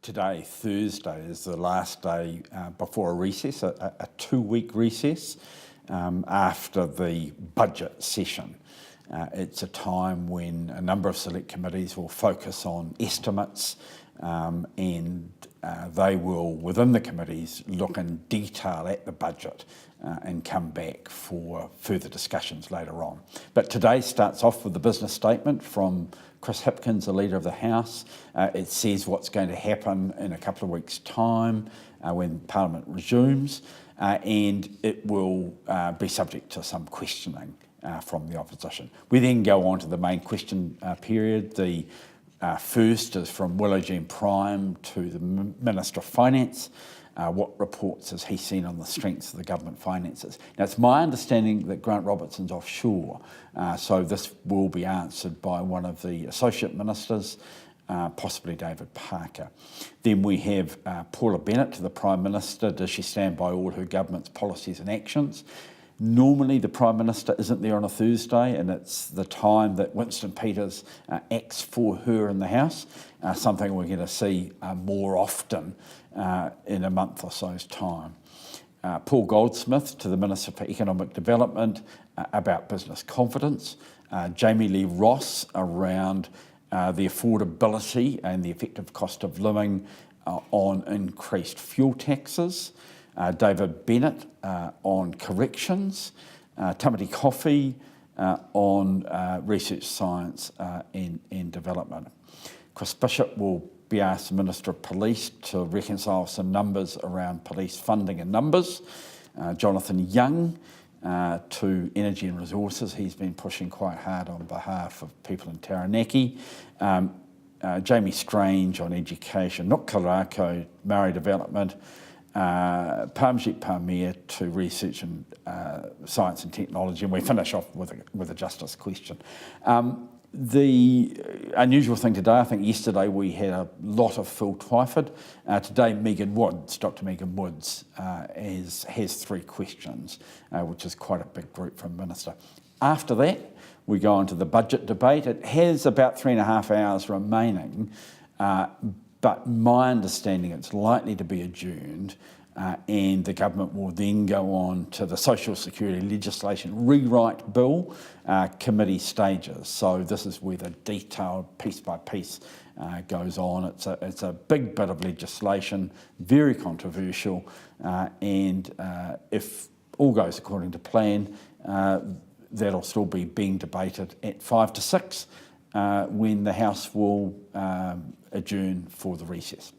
today, Thursday, is the last day before a recess, a 2-week recess after the budget session. It's a time when a number of select committees will focus on estimates and they will, within the committees, look in detail at the budget and come back for further discussions later on. But today starts off with the business statement from Chris Hipkins, the Leader of the House. It says what's going to happen in a couple of weeks' time when Parliament resumes, and it will be subject to some questioning from the opposition. We then go on to the main question period. The first is from Willow Jean Prime to the Minister of Finance. What reports has he seen on the strengths of the government finances? Now, it's my understanding that Grant Robertson's offshore, so this will be answered by one of the Associate Ministers, possibly David Parker. Then we have Paula Bennett to the Prime Minister. Does she stand by all her government's policies and actions? Normally the Prime Minister isn't there on a Thursday, and it's the time that Winston Peters acts for her in the House, something we're going to see more often in a month or so's time. Paul Goldsmith to the Minister for Economic Development about business confidence. Jamie Lee Ross around the affordability and the effective cost of living on increased fuel taxes. David Bennett on corrections, Tamati Coffey on research, science and development. Chris Bishop will be asked the Minister of Police to reconcile some numbers around police funding and numbers. Jonathan Young to Energy and Resources. He's been pushing quite hard on behalf of people in Taranaki. Jamie Strange on education. Nuk Karako, Maori Development. Parmjit Parmere to research and science and technology, and we finish off with a justice question. The unusual thing today, I think yesterday we had a lot of Phil Twyford. Today Dr Megan Woods has 3 questions, which is quite a big group from Minister. After that, we go on to the budget debate. It has about 3.5 hours remaining, but my understanding it's likely to be adjourned and the government will then go on to the Social Security Legislation Rewrite Bill committee stages. So this is where the detailed piece by piece goes on. It's a big bit of legislation, very controversial, and if all goes according to plan, that'll still be being debated at 5 to 6 when the House will adjourn for the recess.